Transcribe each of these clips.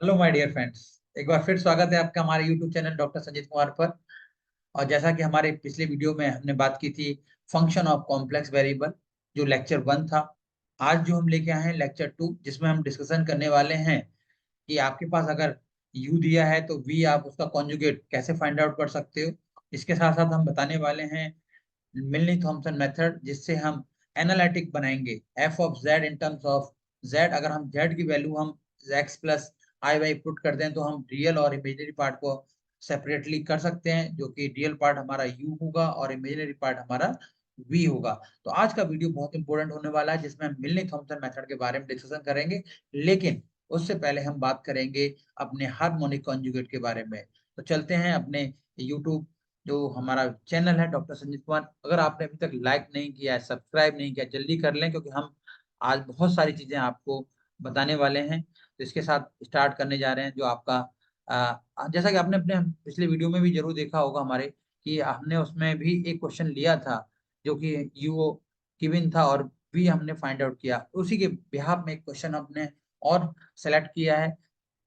Hello my dear friends. एक बार फिर स्वागत है आपका हमारे YouTube channel doctor Sanjeet Kumar पर। और जैसा कि हमारे पिछले वीडियो में हमने बात की थी फंक्शन ऑफ कॉम्प्लेक्स वेरिएबल, जो लेक्चर 1 था। आज जो हम लेके आए हैं लेक्चर 2, जिसमें हम डिस्कशन करने वाले हैं कि आपके पास अगर u दिया है तो v आप उसका कॉन्जुगेट कैसे फाइंड आउट कर सकते हो। इसके साथ साथ हम बताने वाले हैं मिलनी थॉमसन मेथड, जिससे हम एनालिटिक बनाएंगे F of Z in terms of Z. अगर हम जेड की वैल्यू हम x plus i Y put कर दें तो हम रियल और इमेजिनरी पार्ट को सेपरेटली कर सकते हैं, जो कि रियल पार्ट हमारा यू होगा और इमेजिनरी पार्ट हमारा वी होगा। तो आज का वीडियो बहुत इंपॉर्टेंट होने वाला है, जिसमें हम मिलनी थॉमसन मेथड के बारे में डिस्कशन करेंगे। लेकिन उससे पहले हम बात करेंगे अपने हार्मोनिक कॉन्जुगेट के बारे में। तो चलते हैं अपने यूट्यूब जो हमारा चैनल है डॉक्टर संजीत कुमार। अगर आपने अभी तक लाइक नहीं किया है, सब्सक्राइब नहीं किया, जल्दी कर लें, क्योंकि हम आज बहुत सारी चीजें आपको बताने वाले हैं। तो इसके साथ स्टार्ट करने जा रहे हैं जो आपका जैसा कि आपने अपने पिछले वीडियो में भी जरूर देखा होगा हमारे, कि हमने उसमें भी एक क्वेश्चन लिया था जो कि यू गिवन था और भी हमने फाइंड आउट किया। उसी के बिहाफ में एक क्वेश्चन हमने और सेलेक्ट किया है।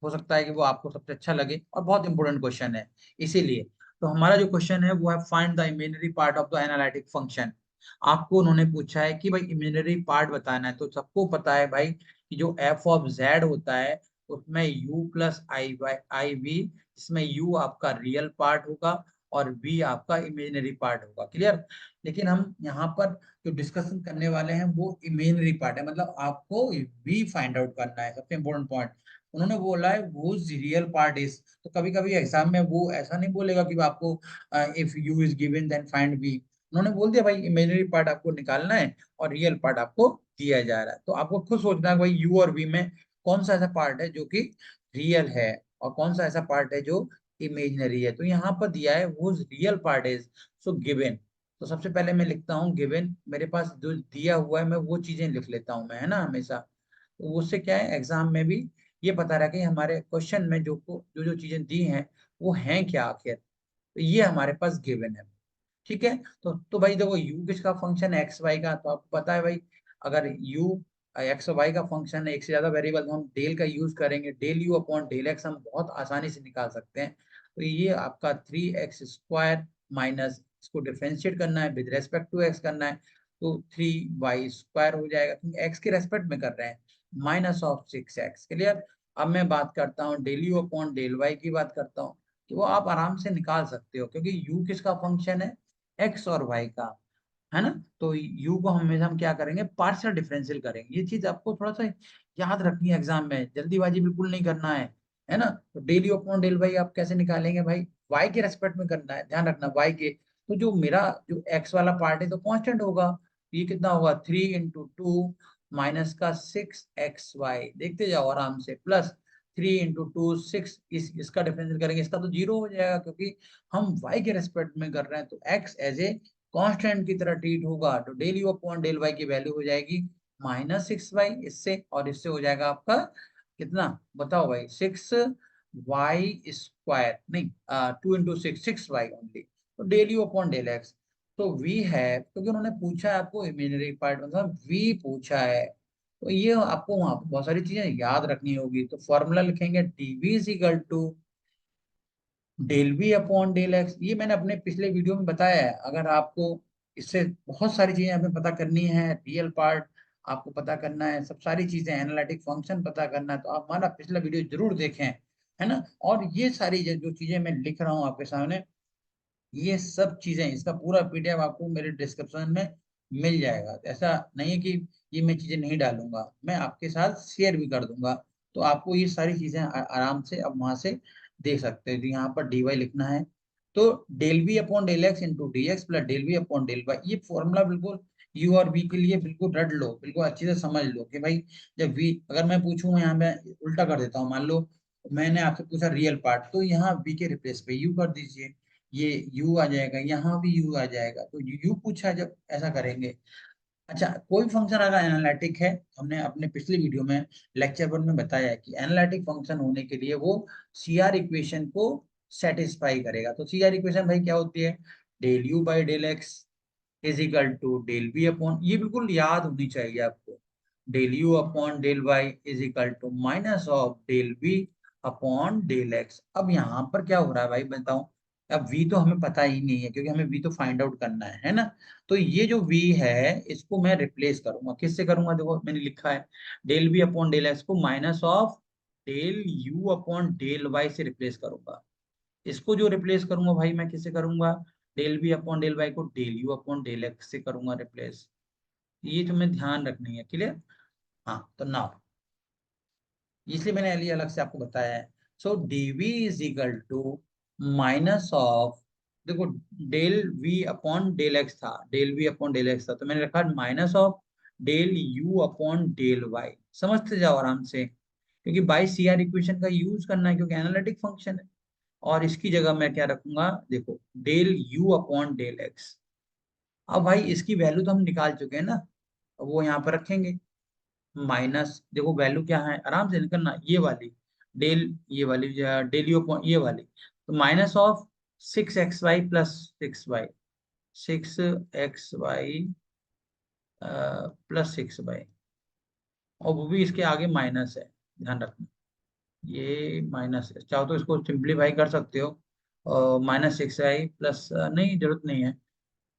हो सकता है कि वो आपको सबसे अच्छा लगे और बहुत इंपॉर्टेंट क्वेश्चन है इसीलिए। तो हमारा जो क्वेश्चन है वो है find the imaginary part of the analytic function. आपको उन्होंने पूछा है कि भाई इमेजिनरी पार्ट बताना है। तो सबको पता है भाई कि जो एफ ऑफ जेड होता है उसमें u प्लस आई वी, जिसमें u आपका रियल पार्ट होगा और v आपका इमेजिनरी पार्ट होगा। क्लियर। लेकिन हम यहाँ पर जो डिस्कशन करने वाले हैं वो इमेजिनरी पार्ट है, मतलब आपको v फाइंड आउट करना है, सबसे इंपॉर्टेंट पॉइंट। उन्होंने बोला है वो रियल पार्ट इज। तो कभी कभी एग्जाम में वो ऐसा नहीं बोलेगा कि आपको if u is given then find v. उन्होंने बोल दिया भाई इमेजिनरी पार्ट आपको निकालना है और रियल पार्ट आपको दिया जा रहा है। तो आपको खुद सोचना है भाई यू और वी में कौन सा ऐसा पार्ट है जो कि रियल है और कौन सा ऐसा पार्ट है जो इमेजिनरी है। तो यहाँ पर दिया है वो real part is so given. तो सबसे पहले मैं लिखता हूँ गिवन। मेरे पास जो दिया हुआ है मैं वो चीजें लिख लेता हूँ मैं, है ना, हमेशा। तो उससे क्या है, एग्जाम में भी ये पता रहा कि हमारे क्वेश्चन में जो जो जो चीजें दी हैं वो हैं क्या आखिर। तो ये हमारे पास गिवन है। ठीक है। तो भाई देखो यू किसका फंक्शन है, एक्स वाई का। तो आपको पता है भाई, अगर यू एक्स वाई का फंक्शन है, एक से ज्यादा वेरिएबल, तो हम डेल का यूज करेंगे। Del u upon del x हम बहुत आसानी से निकाल सकते हैं। तो ये आपका 3x² माइनस, इसको डिफरेंशिएट करना है विद रेस्पेक्ट टू एक्स करना है, तो 3y² हो जाएगा, क्योंकि एक्स के रेस्पेक्ट में कर रहे हैं। -6x। क्लियर। अब मैं बात करता हूँ del u upon del y की बात करता हूँ। तो वो आप आराम से निकाल सकते हो, क्योंकि यू किसका फंक्शन है, एक्स और वाई का, है ना। तो यू को हमेशा हम क्या करेंगे, पार्शियल डिफरेंशियल करेंगे। ये चीज आपको थोड़ा सा याद रखनी है एग्जाम में, जल्दीबाजी बिल्कुल नहीं करना है ना। तो del u upon del y आप कैसे निकालेंगे भाई, वाई के रेस्पेक्ट में करना है, ध्यान रखना वाई के। तो जो मेरा जो एक्स वाला पार्ट है तो कांस्टेंट होगा। ये कितना होगा, 3 × 2 माइनस का 6xy, देखते जाओ आराम से, प्लस 3 × 2 6, इसका डिफरेंशियल करेंगे, इसका तो जीरो हो जाएगा, क्योंकि हम y के रेस्पेक्ट में कर रहे हैं। तो x एज ए कांस्टेंट की तरह ट्रीट होगा। तो del u upon del y की वैल्यू हो जाएगी -6y, इससे और इससे हो जाएगा आपका कितना, बताओ भाई, 6y² नहीं, 2 × 6 6y ओनली। तो del u upon del x. तो v है, क्योंकि उन्होंने पूछा है आपको इमेजिनरी पार्ट, मतलब v पूछा है। तो ये आपको वहां पर बहुत सारी चीजें याद रखनी होगी। तो फॉर्मूला लिखेंगे dv is equal to del v upon del x. ये मैंने अपने पिछले वीडियो में बताया है। अगर आपको इससे बहुत सारी चीजें हमें पता करनी है, रियल पार्ट आपको पता करना है, सब सारी चीजें, एनालिटिक फंक्शन पता करना है, तो आप हमारा पिछला वीडियो जरूर देखें, है ना। और ये सारी जो चीजें मैं लिख रहा हूँ आपके सामने, ये सब चीजें, इसका पूरा पीडीएफ आपको मेरे डिस्क्रिप्शन में मिल जाएगा। ऐसा नहीं है कि ये मैं चीजें नहीं डालूंगा, मैं आपके साथ शेयर भी कर दूंगा। तो आपको ये सारी चीजें आराम से अब वहां से देख सकते हैं। तो यहाँ पर dy लिखना है, तो del v upon del x into d x plus del v upon del y. ये फॉर्मूला बिल्कुल u और v के लिए बिल्कुल रट लो, बिल्कुल अच्छे से समझ लो कि भाई जब v, अगर मैं पूछूं, यहाँ मैं उल्टा कर देता हूँ, मान लो मैंने आपसे पूछा रियल पार्ट, तो यहाँ v के रिप्लेस पे u कर दीजिए, ये u आ जाएगा, यहाँ भी u आ जाएगा। तो u पूछा, जब ऐसा करेंगे। अच्छा, कोई फंक्शन अगर एनालिटिक है, हमने अपने पिछले वीडियो में लेक्चर 1 में बताया है कि एनालिटिक फंक्शन होने के लिए वो CR इक्वेशन को सेटिस्फाई करेगा। तो CR इक्वेशन भाई क्या होती है, del u by del x is equal to del v upon, ये बिल्कुल याद होनी चाहिए आपको, del u upon del y is equal to minus of del v upon del x. अब यहाँ पर क्या हो रहा है भाई बताऊं, अब v तो हमें पता ही नहीं है क्योंकि हमें v तो फाइंड आउट करना है ना। तो ये जो v है इसको मैं रिप्लेस करूंगा, किससे करूंगा, देखो मैंने लिखा है del v upon del x को minus of del u upon del y से रिप्लेस करूंगा। इसको जो रिप्लेस करूंगा भाई मैं किससे करूंगा, del v upon del y को del u upon del x से करूंगा रिप्लेस। ये तुम्हें ध्यान रखनी है, क्लियर। हाँ तो नाउ इसलिए मैंने अली अलग से आपको बताया है। So dv is equal to minus of, देखो del v upon del x था, del v upon del x था, तो मैंने रखा minus of del u upon del y। समझते जाओ आराम से, क्योंकि बाई सी आर इक्वेशन का यूज करना है क्योंकि एनालिटिक फंक्शन है। और इसकी जगह मैं क्या रखूंगा, देखो del u upon del x. अब भाई इसकी वैल्यू तो हम निकाल चुके हैं ना, अब वो यहाँ पर रखेंगे। माइनस देखो वैल्यू क्या है आराम से निकलना, ये वाली डेल, ये वाली डेल यू अपॉन ये वाली, तो minus of 6xy plus 6y, 6xy plus 6y, और वो भी इसके आगे माइनस है, ध्यान रखना ये माइनस है। चाहो तो इसको सिंप्लीफाई कर सकते हो, -6y प्लस, नहीं जरूरत नहीं है,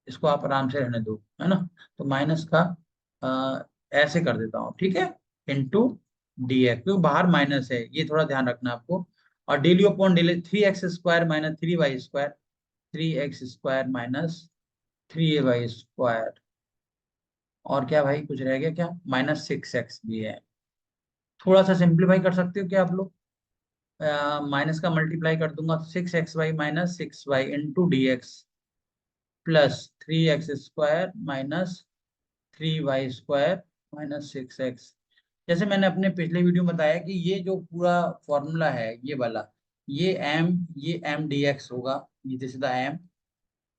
इसको आप आराम से रहने दो, है ना। तो माइनस का ऐसे कर देता हूँ, ठीक है, इंटू डी एक्स, क्योंकि बाहर माइनस है, ये थोड़ा ध्यान रखना आपको। और daily upon daily 3x² minus 3y², 3x² minus 3y²। और क्या भाई कुछ रह गया क्या, -6x भी है। थोड़ा सा सिंप्लीफाई कर सकते हो क्या आप लोग, माइनस का मल्टीप्लाई कर दूंगा तो 6xy minus 6y into d x plus 3x² minus 3y² minus 6x। जैसे मैंने अपने पिछले वीडियो में बताया कि ये जो पूरा फॉर्मूला है ये वाला, ये m dx होगा, ये तो सीधा m,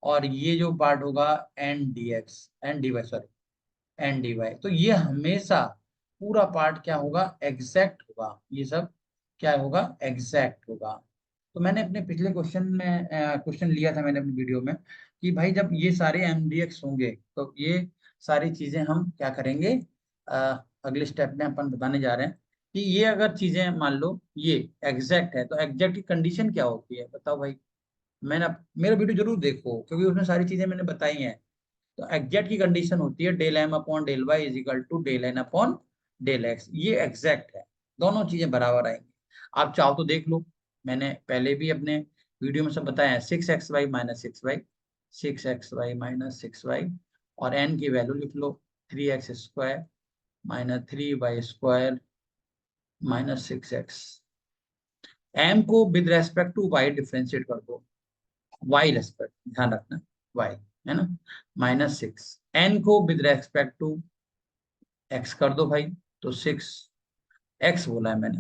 और ये जो पार्ट होगा n dx, n dy sorry, n dy। तो ये हमेशा पूरा पार्ट क्या होगा, एग्जैक्ट होगा, ये सब क्या होगा, एग्जैक्ट होगा। तो मैंने अपने पिछले क्वेश्चन में क्वेश्चन लिया था मैंने अपनी वीडियो में कि भाई जब ये सारे mdx होंगे तो ये सारी चीजें हम क्या करेंगे, अगले स्टेप में अपन बताने जा रहे हैं कि ये अगर चीजें मान लो ये एग्जैक्ट है तो एग्जैक्ट की कंडीशन क्या होती है बताओ भाई। मैंने मेरा वीडियो जरूर देखो क्योंकि उसमें सारी चीजें मैंने बताई हैं। तो एग्जैक्ट की कंडीशन होती है del m upon del y is equal to del n upon del x, ये एग्जैक्ट है, दोनों चीजें बराबर आएंगी। आप चाहो तो देख लो, मैंने पहले भी अपने वीडियो में सब बताया है, 6xy minus 6y, 6xy minus 6y, और n की वैल्यू लिख लो 3x² minus 3y² minus 6x। m को with respect to y differentiate कर दो, y रेस्पेक्ट, ध्यान रखना y, है ना, -6। n को विद रेस्पेक्ट टू x कर दो भाई, तो 6x बोला है मैंने,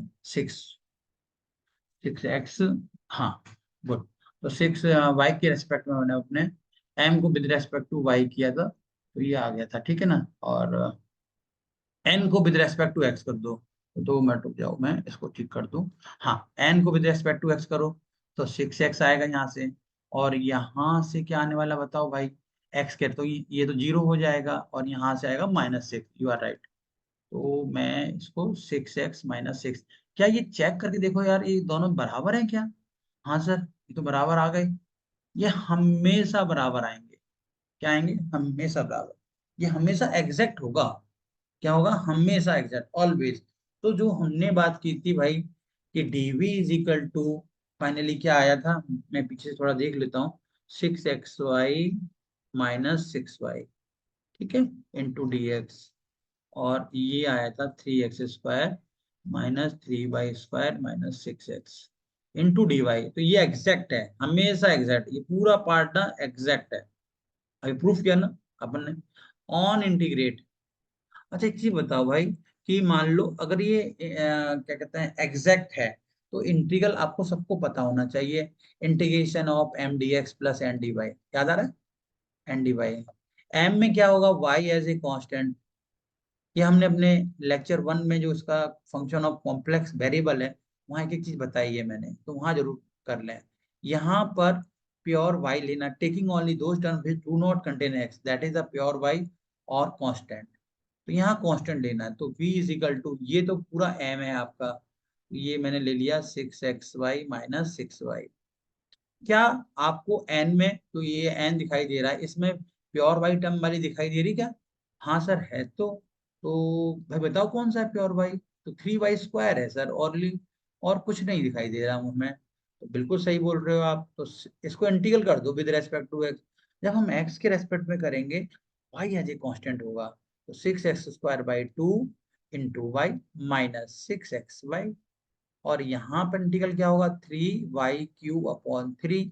6x, हाँ गुड। तो 6y के रेस्पेक्ट में मैंने अपने m को विद रेस्पेक्ट टू y किया था, तो ये आ गया था, ठीक है ना। और n को विद रेस्पेक्ट टू x कर दो, तो 2 मिनट रुक जाओ मैं इसको ठीक कर दूं। हाँ, n को विद रेस्पेक्ट टू x करो तो 6x आएगा यहाँ से, और यहाँ से क्या आने वाला बताओ भाई, x के, तो ये तो 0 हो जाएगा, और यहाँ से आएगा -6, यू आर राइट। तो मैं इसको 6x माइनस 6, क्या ये चेक करके देखो यार ये दोनों बराबर हैं क्या। हाँ सर ये तो बराबर आ गए, ये हमेशा बराबर आएंगे, क्या आएंगे, हमेशा बराबर, ये हमेशा एग्जैक्ट होगा, क्या होगा, हमेशा एग्जैक्ट ऑलवेज। तो जो हमने बात की थी भाई कि dv is equal to, finally क्या आया था, मैं पीछे से थोड़ा देख लेता हूँ, 6xy माइनस 6y, ठीक है, इंटू डी एक्स, और ये आया था 3x² minus 3y² minus 6x into d y. तो ये एग्जैक्ट है, हमेशा एग्जैक्ट, ये पूरा पार्ट ना एग्जैक्ट है, अभी प्रूफ किया ना अपन ने, ऑन इंटीग्रेट। अच्छा एक चीज बताओ भाई कि मान लो अगर ये क्या कहते हैं एग्जैक्ट है, तो इंटीग्रल आपको सबको पता होना चाहिए, integration of m dx plus n dy, याद आ रहा है, n dy। m में क्या होगा, y एज ए कांस्टेंट, ये हमने अपने लेक्चर 1 में जो इसका फंक्शन ऑफ कॉम्प्लेक्स वेरिएबल है वहां एक एक चीज बताई है मैंने, तो वहां जरूर कर लें। यहाँ पर प्योर वाई लेना, taking only those term which do not contain x, that is the pure y और कांस्टेंट। तो यहाँ कांस्टेंट लेना है, तो v इज इक्वल टू, ये तो पूरा m है आपका, ये मैंने ले लिया 6xy माइनस 6y। क्या आपको एन में, तो ये एन दिखाई दे रहा है, इसमें प्योर वाई टर्म वाली दिखाई दे रही क्या? हाँ सर है। तो भाई बताओ कौन सा है प्योर वाई? तो 3y² है सर, और कुछ नहीं दिखाई दे रहा हूँ मैं। तो बिल्कुल सही बोल रहे हो आप। तो इसको इंटीग्रल कर दो विद रेस्पेक्ट टू एक्स। जब हम एक्स के रेस्पेक्ट में करेंगे, वाई एज ए कांस्टेंट होगा। तो 6x²/2 into y minus 6xy। और यहाँ पर इंटीग्रल क्या होगा? 3y³ upon 3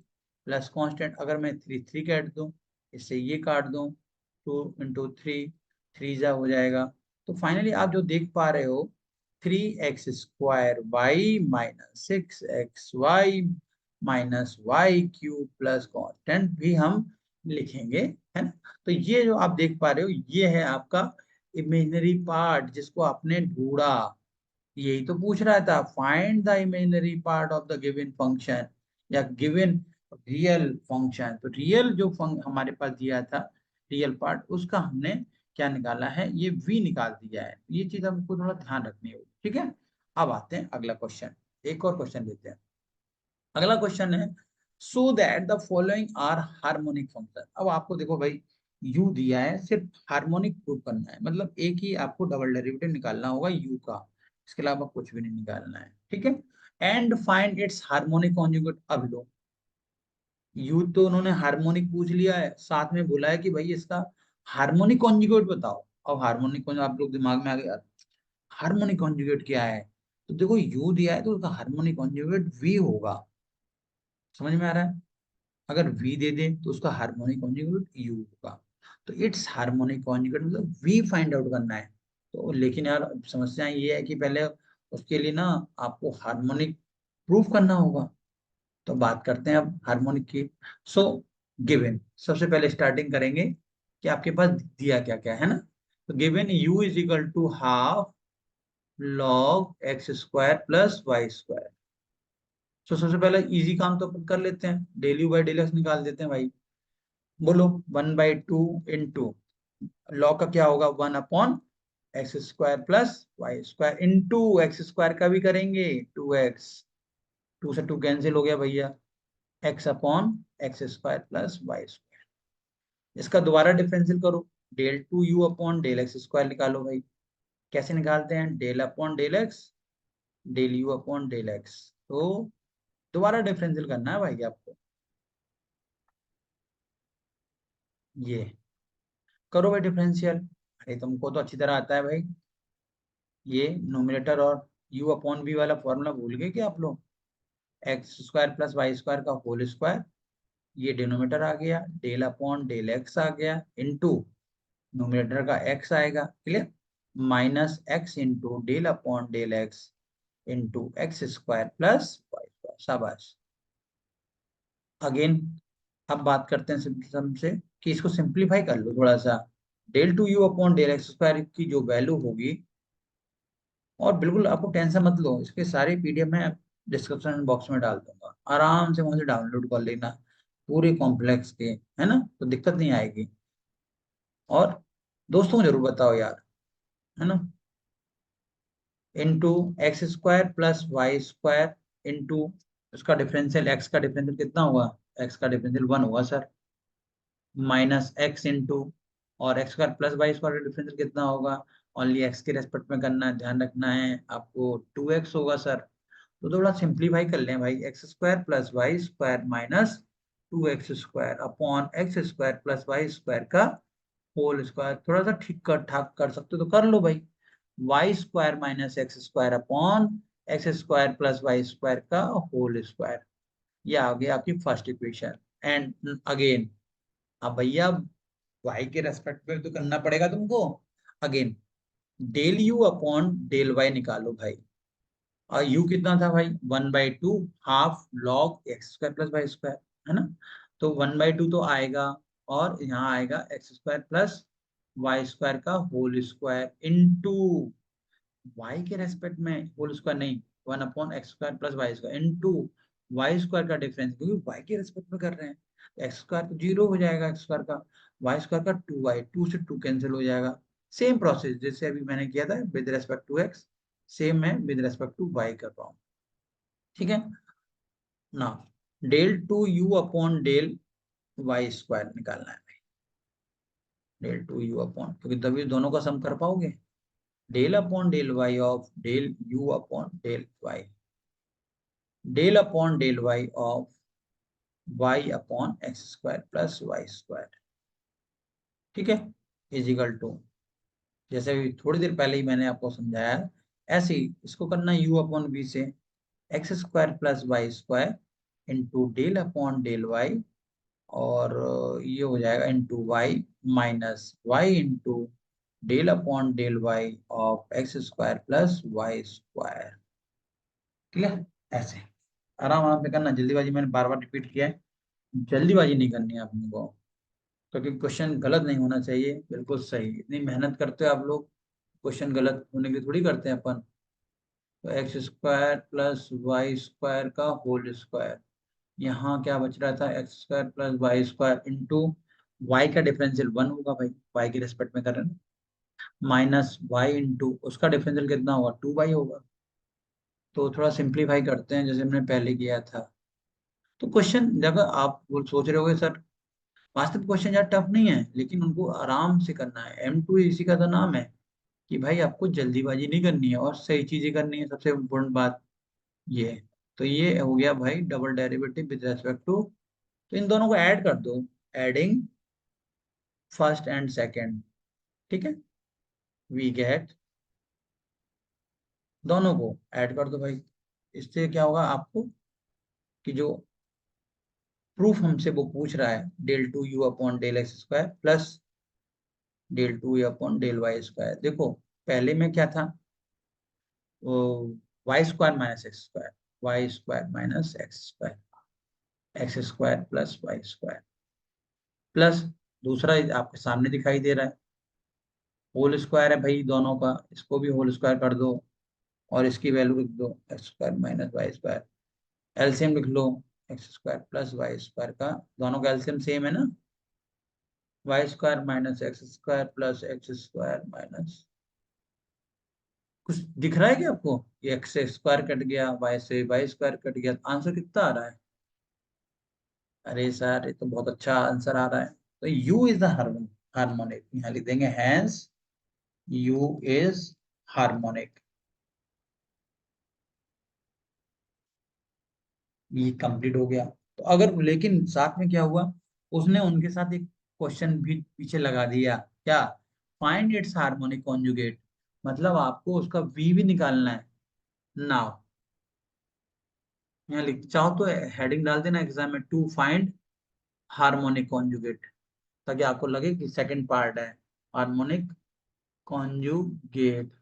plus constant. अगर मैं 3 काट दूं, इससे ये काट दूं, 2 इंटू 3, 3 हो जाएगा। तो फाइनली आप जो देख पा रहे हो, 3x² y minus 6xy minus y³ plus constant भी हम लिखेंगे, है ना? तो ये जो आप देख पा रहे हो, ये है आपका इमेजिनरी पार्ट जिसको आपने ढूंढा। यही तो पूछ रहा था, find the imaginary part of the given function या गिवन रियल फंक्शन। तो रियल जो हमारे पास दिया था, रियल पार्ट, उसका हमने क्या निकाला है? ये v निकाल दिया है। ये चीज हमको थोड़ा ध्यान रखनी होगी, ठीक है? अब आते हैं अगला क्वेश्चन। एक और क्वेश्चन लेते हैं। अगला क्वेश्चन है, so that the following are harmonic function. अब आपको देखो भाई, u दिया है, सिर्फ हार्मोनिक प्रूव करना है, मतलब एक ही आपको डबल डेरिवेटिव निकालना होगा u का, इसके अलावा कुछ भी नहीं निकालना है, ठीक है? And find its harmonic conjugate. अब लो, u तो उन्होंने हार्मोनिक पूछ लिया है, साथ में बोला है कि भाई इसका हार्मोनिक कॉन्जुगेट बताओ। अब हार्मोनिक कॉन्जुगेट आप लोग दिमाग में आ गया, हार्मोनिक कॉन्जुगेट क्या है? तो देखो u दिया है, तो उसका हार्मोनिक कॉन्जुगेट v होगा। समझ में आ रहा है? अगर v दे दे तो उसका हार्मोनिक कॉन्जुगेट u होगा। तो इट्स हार्मोनिक कॉन्जुगेट मतलब v फाइंड आउट करना है। तो लेकिन यार समस्या ये है कि पहले उसके लिए ना आपको हार्मोनिक प्रूफ करना होगा। तो बात करते हैं अब हार्मोनिक की। सो गिवन, सबसे पहले स्टार्टिंग करेंगे कि आपके पास दिया क्या क्या है ना। तो given u is equal to half log x² plus y²। तो सबसे पहले इजी काम तो अपन कर लेते हैं, del u by del x निकाल देते हैं भाई। बोलो 1/2 इंटू लॉग का क्या होगा? 1/x² plus y² into x² का भी करेंगे 2x, 2 से 2 कैंसिल हो गया भैया, x/x² प्लस y²। इसका दोबारा डिफरेंशियल करो, del 2u/del x² निकालो भाई। कैसे निकालते हैं? del/del x, del u/del x। तो दोबारा डिफरेंशियल करना है भाई आपको। ये करो भाई डिफरेंशियल। अरे तुमको तो अच्छी तरह आता है भाई। ये नोमिनेटर और u/v वाला फॉर्मूला भूल गए क्या आप लोग? x² प्लस y² का होल स्क्वायर, ये डिनोमिनेटर आ गया, del/del x आ गया, इंटू नोमिनेटर का x आएगा, clear? Minus x into del/del x into x² plus y²। शाबाश। अगेन अब बात करते हैं सिंपल से, कि इसको सिंप्लीफाई कर लो थोड़ा सा। del 2u/del x² की जो वैल्यू होगी, और बिल्कुल आपको टेंशन मत लो, इसके सारे पीडीएफ मैं डिस्क्रिप्शन बॉक्स में डाल दूंगा, आराम से वहां से डाउनलोड कर लेना, पूरे कॉम्प्लेक्स के, है ना? तो दिक्कत नहीं आएगी। और दोस्तों को जरूर बताओ यार, है ना? Into x² plus y² into उसका डिफरेंशियल, x का डिफरेंशियल कितना हुआ? x का डिफरेंशियल 1 हुआ सर, माइनस x इंटू, और x² प्लस y² का डिफरेंशियल कितना होगा? ओनली x के रेस्पेक्ट में करना है, ध्यान रखना है आपको, 2x होगा सर। तो थोड़ा सिंप्लीफाई कर लें भाई, x² plus y² minus 2x² upon x² plus y² का होल स्क्वायर। थोड़ा सा ठीक कर ठाक कर सकते हो तो कर लो भाई। y² minus x² upon x² plus y² का होल स्क्वायर। ये आ गया आपकी फर्स्ट इक्वेशन। एंड अगेन, अब भैया y के रेस्पेक्ट में तो करना पड़ेगा तुमको। Again del u upon del y निकालो भाई। और u कितना था भाई? 1/2 half log x² plus y², है ना? तो 1/2 तो आएगा, और यहाँ आएगा x² प्लस y² का होल स्क्वायर इंटू y के रेस्पेक्ट में होल स्क्वायर नहीं, 1/x² plus y² into y² का डिफरेंस, क्योंकि y के रेस्पेक्ट में कर रहे हैं, x² तो 0 हो जाएगा, x² का, y² का 2y, 2 से 2 कैंसिल हो जाएगा। सेम प्रोसेस जैसे अभी मैंने किया था with respect to x। Same मैं विद रेस्पेक्ट टू वाई कर रहा हूँ, ठीक है ना। Del two u upon del y square निकालना है भाई, डेल टू यू अपॉन, क्योंकि तभी दोनों का सम कर पाओगे। Del upon del y of del u upon del y, del upon del y of y upon x square plus y square, ठीक है, इजिकल टू, जैसे भी थोड़ी देर पहले ही मैंने आपको समझाया है, ऐसे ही इसको करना यू अपॉन वी से x square plus y square into del upon del y, और ये हो जाएगा into y minus y into del upon del y of x square plus y square, clear. ऐसे आराम आराम से करना, जल्दीबाजी मैंने बार बार रिपीट किया है, जल्दीबाजी नहीं करनी है अपने को, क्योंकि क्वेश्चन गलत नहीं होना चाहिए, बिल्कुल सही। इतनी मेहनत करते हो आप लोग, क्वेश्चन गलत होने की थोड़ी करते हैं अपन। तो x square plus y square का होल स्क्वायर, यहाँ क्या बच रहा था, x square plus y square into y का डिफरेंशियल 1 होगा भाई, वाई के रिस्पेक्ट में कर रहे हैं, माइनस वाई इंटू उसका डिफरेंशियल कितना होगा, 2y होगा। तो थोड़ा सिंप्लीफाई करते हैं जैसे हमने पहले किया था। तो क्वेश्चन जब आप वो सोच रहे होगे सर वास्तविक क्वेश्चन यार टफ नहीं है, लेकिन उनको आराम से करना है, M2 इसी का तो नाम है कि भाई आपको जल्दीबाजी नहीं करनी है और सही चीजें करनी है, सबसे इम्पोर्टेंट बात ये है। तो ये हो गया भाई double derivative with respect to, तो इन दोनों को ऐड कर दो, एडिंग फर्स्ट एंड सेकंड, ठीक है, वी गेट, दोनों को ऐड कर दो भाई। इससे क्या होगा आपको कि जो प्रूफ हमसे वो पूछ रहा है, del two u upon del x square plus del two u upon del y square, देखो पहले में क्या था, वो y square minus x square, y square minus x square, x square plus y square, plus दूसरा आपके सामने दिखाई दे रहा है होल स्क्वायर है भाई दोनों का, इसको भी होल स्क्वायर कर दो और इसकी वैल्यू लिख दो x square minus y square, LCM लिख लो x square plus y square का, दोनों का एलसीएम सेम है ना, y square minus x square plus x square minus, कुछ दिख रहा है क्या आपको, ये एक्स स्क्वायर कट गया, वाई से वाई स्क्वायर कट गया, आंसर कितना आ रहा है, अरे सर ये तो बहुत अच्छा आंसर आ रहा है। तो u इज द हार्मोनिक, यहाँ लिख देंगे हैंस u इज हार्मोनिक, ये कंप्लीट हो गया। तो अगर लेकिन साथ में क्या हुआ, उसने उनके साथ एक क्वेश्चन भी पीछे लगा दिया, क्या, फाइंड इट्स हार्मोनिक कॉन्जुगेट, मतलब आपको उसका v भी निकालना है। नाउ यहाँ लिख चाहो तो हेडिंग डाल देना एग्जाम में, टू फाइंड हार्मोनिक कॉन्जुगेट, ताकि आपको लगे कि सेकंड पार्ट है हार्मोनिक कॉन्जुगेट,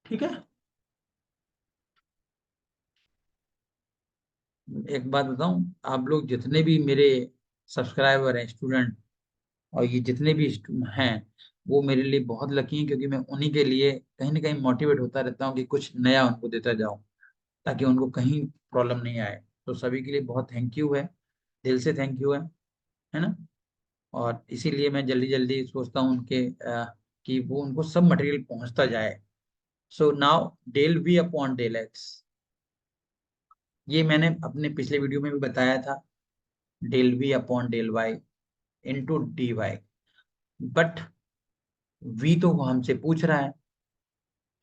ठीक है। एक बात बताऊं, आप लोग जितने भी मेरे सब्सक्राइबर हैं स्टूडेंट, और ये जितने भी हैं, वो मेरे लिए बहुत लकी हैं, क्योंकि मैं उन्हीं के लिए कहीं ना कहीं मोटिवेट होता रहता हूँ कि कुछ नया उनको देता जाऊं, ताकि उनको कहीं प्रॉब्लम नहीं आए। तो सभी के लिए बहुत थैंक यू है, दिल से थैंक यू है ना। और इसीलिए मैं जल्दी जल्दी सोचता हूँ उनके कि वो उनको सब मटेरियल पहुंचता जाए। So now del v upon del x, ये मैंने अपने पिछले वीडियो में भी बताया था, del v upon del y into d y, but v तो वो हमसे पूछ रहा है,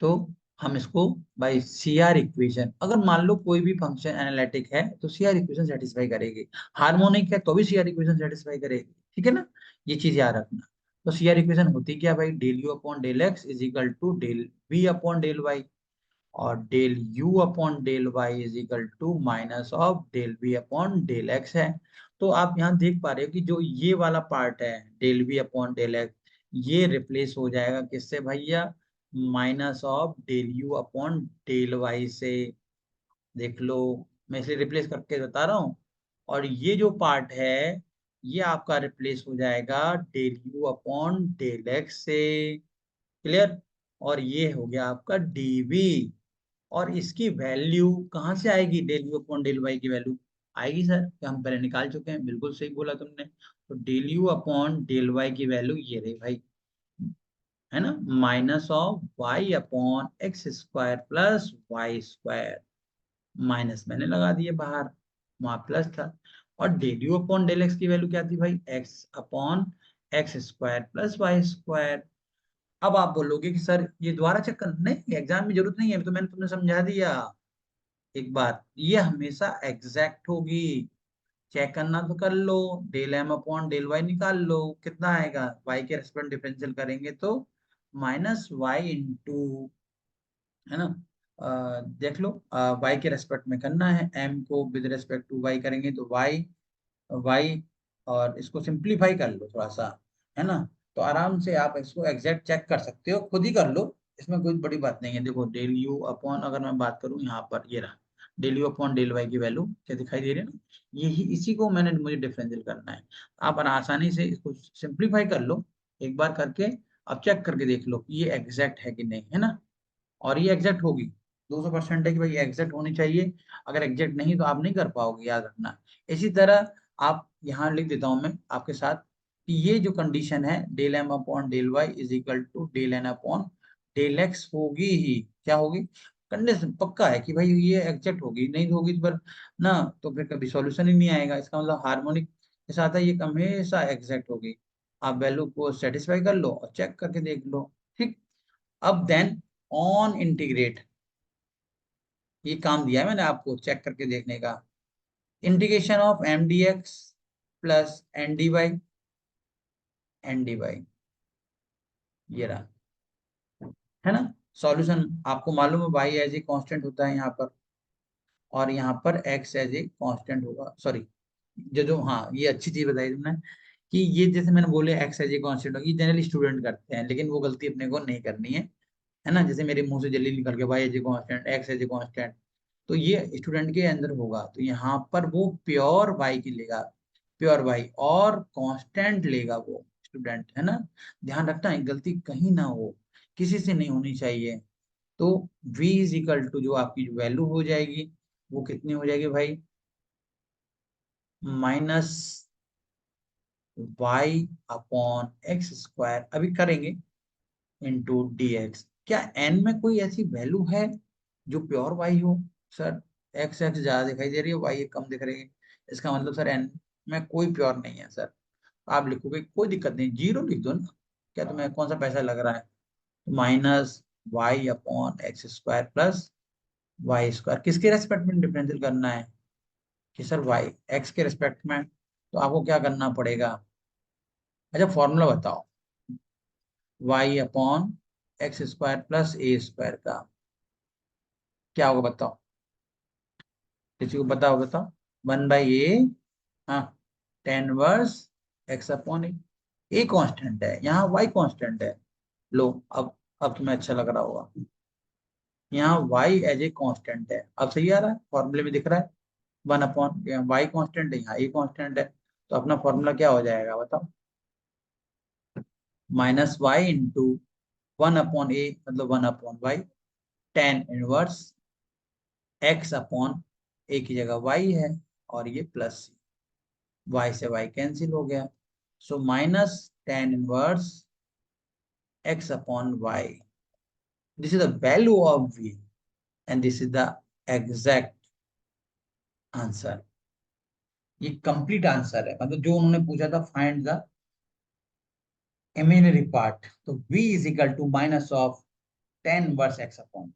तो हम इसको बाई सी आर इक्वेशन, अगर मान लो कोई भी फंक्शन एनालिटिक है तो सी आर इक्वेशन सेटिस्फाई करेगी, हार्मोनिक है तो भी सी आर इक्वेशन सेटिस्फाई करेगी, ठीक है ना, ये चीज याद रखना। तो सी आर इक्वेशन होती क्या भाई, del u upon del x is equal to del v upon del y, और del u upon del y is equal to minus of del v upon del x है। तो आप यहाँ देख पा रहे हो कि जो ये वाला पार्ट है del v upon del x, ये रिप्लेस हो जाएगा किससे भैया, minus of del u upon del y से, देख लो, मैं इसलिए रिप्लेस करके बता रहा हूँ। और ये जो पार्ट है ये आपका रिप्लेस हो जाएगा del u upon del x से, क्लियर। और ये हो गया आपका डीवी, और इसकी वैल्यू कहाँ से आएगी, del u upon del y की वैल्यू आएगी सर, कि हम पहले निकाल चुके हैं, बिल्कुल सही बोला तुमने। तो del u upon del y की वैल्यू ये रही भाई, है ना, minus of y upon x square plus y square, minus मैंने लगा दिए बाहर, वहां प्लस था। और del u upon del x की वैल्यू क्या थी भाई, x upon x square plus y square. अब आप बोलोगे कि सर ये दोबारा चेक कर, नहीं एग्जाम में जरूरत नहीं है, तो मैंने तुमने समझा दिया एक बार, ये हमेशा एग्जैक्ट होगी। चेक करना तो कर लो, del m upon del y निकाल लो, कितना आएगा, वाई के रेस्पेक्ट डिफरेंशियल करेंगे तो माइनस वाई इंटू, है ना, देख लो, वाई के रेस्पेक्ट में करना है, एम को विद रेस्पेक्ट टू वाई करेंगे तो वाई वाई, और इसको सिंप्लीफाई कर लो थोड़ा सा, है ना, तो आराम से आप इसको एग्जैक्ट चेक कर सकते हो, खुद ही कर लो, इसमें कोई बड़ी बात नहीं है। देखो डेल यू अपॉन, अगर मैं बात करूं यहाँ पर, ये रहा del u upon del y की वैल्यू क्या दिखाई दे रही है ना, यही इसी को मैंने मुझे डिफरेंशियल करना है। आप आसानी से इसको सिंप्लीफाई कर लो एक बार करके, अब चेक करके देख लो कि ये एग्जैक्ट है कि नहीं, है ना, और ये एग्जैक्ट होगी, 200% है कि भाई एग्जैक्ट होनी चाहिए, अगर एग्जैक्ट नहीं तो आप नहीं कर पाओगे, याद रखना। इसी तरह आप यहाँ लिख देता हूं मैं आपके साथ कि ये जो कंडीशन है del m upon del y is equal to del n upon del x होगी ही, क्या होगी, कंडीशन पक्का है कि भाई ये एग्जैक्ट होगी, नहीं होगी तो फिर ना, तो फिर कभी सॉल्यूशन ही नहीं आएगा, इसका मतलब हार्मोनिक के साथ है, ये हमेशा एग्जैक्ट होगी। आप वैल्यू को सेटिस्फाई कर लो और चेक करके देख लो, ठीक। अब देन ऑन इंटीग्रेट, ये काम दिया है मैंने आपको चेक करके देखने का, integration of m d x plus n d y, ये रहा, है ना, सॉल्यूशन आपको मालूम है वाई एज ए कांस्टेंट होता है यहाँ पर, और यहाँ पर एक्स एज ए कांस्टेंट होगा, सॉरी, जो हाँ ये अच्छी चीज बताई तुमने कि ये जैसे मैंने बोले एक्स एज ए कांस्टेंट होगी, जनरली स्टूडेंट करते हैं, लेकिन वो गलती अपने को नहीं करनी है ना, जैसे मेरे मुंह से जल्दी निकल के y as a constant x as a constant, तो ये स्टूडेंट के अंदर होगा, तो यहाँ पर वो प्योर वाई की लेगा, प्योर वाई, और कांस्टेंट लेगा वो स्टूडेंट, है ना, ध्यान रखना है गलती कहीं ना हो, किसी से नहीं होनी चाहिए। तो v इज इक्वल टू जो आपकी वैल्यू हो जाएगी वो कितनी हो जाएगी भाई, minus y upon x square, अभी करेंगे, इंटू डी एक्स। क्या एन में कोई ऐसी वैल्यू है जो प्योर वाई हो, सर एक्स एक्स ज्यादा दिखाई दे रही है, वाई कम दिख रही है, इसका मतलब सर एन में कोई प्योर नहीं है सर। आप लिखोगे कोई दिक्कत नहीं, जीरो लिख दो ना, क्या तुम्हें कौन सा पैसा लग रहा है, minus y upon x square plus y square, किसके रेस्पेक्ट में डिफरेंशियल करना है, कि सर वाई एक्स के रेस्पेक्ट में, तो आपको क्या करना पड़ेगा, अच्छा फॉर्मूला बताओ, y upon x square plus a square का क्या होगा बताओ, किसी को पता होगा बताओ, 1/a, हाँ, tan verse x upon a constant है, यहाँ वाई कांस्टेंट है, लो अब तुम्हें अच्छा लग रहा होगा, यहाँ y एज ए कांस्टेंट है, अब सही आ रहा है, फॉर्मूले में दिख रहा है, 1/, वाई कांस्टेंट है, यहाँ ए कांस्टेंट है, तो अपना फॉर्मूला क्या हो जाएगा बताओ, माइनस वाई इंटू 1/a, मतलब 1/y, tan inverse x upon a की जगह y है, और ये प्लस y से y कैंसिल हो गया, so minus tan inverse x upon y, this is the value of v and this is the exact answer, ये कंप्लीट आंसर है, मतलब जो उन्होंने पूछा था फाइंड द इमेजिनरी पार्ट, तो v is equal to minus of tan verse x upon,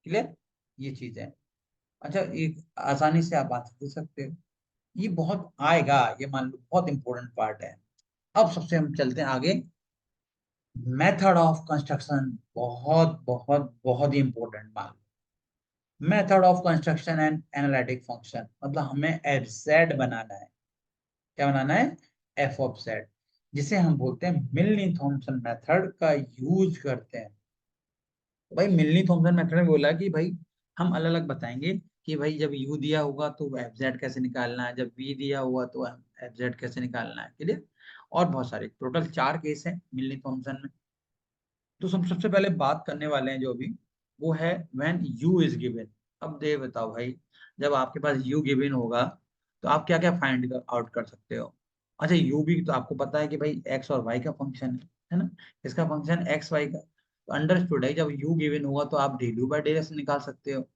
clear, ये चीज है। अच्छा एक आसानी से आप आंसर दे सकते हो, ये बहुत आएगा, ये मान लो बहुत इंपॉर्टेंट पार्ट है। अब सबसे हम चलते हैं आगे, मेथड ऑफ कंस्ट्रक्शन, बहुत बहुत बहुत ही इंपॉर्टेंट मान लो, method of construction and analytic function, मतलब हमें एफ जेड बनाना है, क्या बनाना है, एफ ऑफ जेड, जिसे हम बोलते हैं मिलनी थॉमसन मेथड का यूज करते हैं। तो भाई मिलनी थॉमसन मेथड में बोला कि भाई हम अलग अलग बताएंगे कि भाई जब यू दिया होगा तो एफ जेड कैसे निकालना है, जब वी दिया हुआ तो एफ जेड कैसे निकालना है, क्लियर, और बहुत सारे टोटल 4 केस हैं मिलनी थॉमसन में। तो सबसे पहले बात करने वाले हैं जो अभी, वो है व्हेन u इज गिवन। अब दे बताओ भाई, जब आपके पास u गिवन होगा तो आप क्या क्या फाइंड आउट कर सकते हो, अच्छा u भी तो आपको पता है कि भाई x और y का फंक्शन है ना। इसका फंक्शन एक्स वाई का तो अंडरस्टूड है, जब यू गिवन हुआ तो आप del u by del x निकाल सकते हो।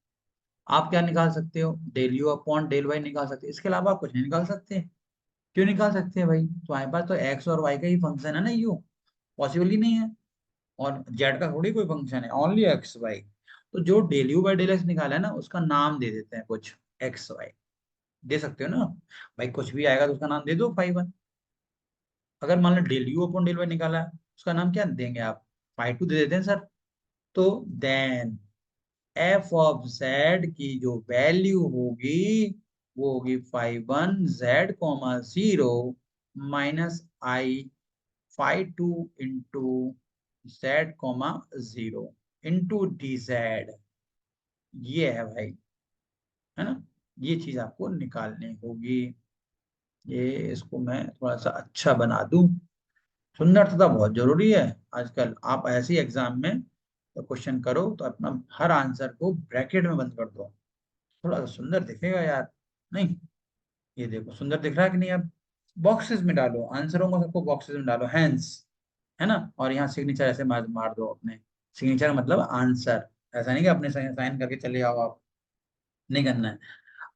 आप क्या निकाल सकते हो, del u upon del y निकाल सकते हो, इसके अलावा आप कुछ नहीं निकाल सकते। क्यों निकाल सकते हैं भाई, तो हमारे पास तो एक्स और वाई का ही फंक्शन है ना यू, पॉसिबल ही नहीं है। और जेड का थोड़ी कोई फंक्शन है, ओनली एक्स वाई। तो जो del u by del x निकाला है ना, उसका नाम दे देते हैं कुछ एक्स वाई, दे सकते हो ना भाई, कुछ भी आएगा तो उसका नाम दे दो फाई वन। अगर मान लो del u upon del y निकाला है, उसका नाम क्या देंगे आप, फाई टू दे देते हैं सर। तो देन एफ ऑफ जेड की जो वैल्यू होगी वो होगी phi one z comma zero minus i phi two into z comma zero into d z. ये है भाई, है ना। ये चीज आपको निकालनी होगी। ये इसको मैं थोड़ा सा अच्छा बना दूं। सुंदरता बहुत जरूरी है आजकल। आप ऐसे एग्जाम में तो क्वेश्चन करो तो अपना हर आंसर को ब्रैकेट में बंद कर दो, थोड़ा सा सुंदर दिखेगा यार। नहीं, ये देखो सुंदर दिख रहा है कि नहीं। अब बॉक्सेस में डालो आंसरों को, सबको बॉक्सेस में डालो, हैंस, है ना। और यहाँ सिग्नेचर ऐसे मार मार दो अपने। सिग्नेचर मतलब आंसर, ऐसा नहीं कि अपने साइन करके चले जाओ आप, नहीं करना है।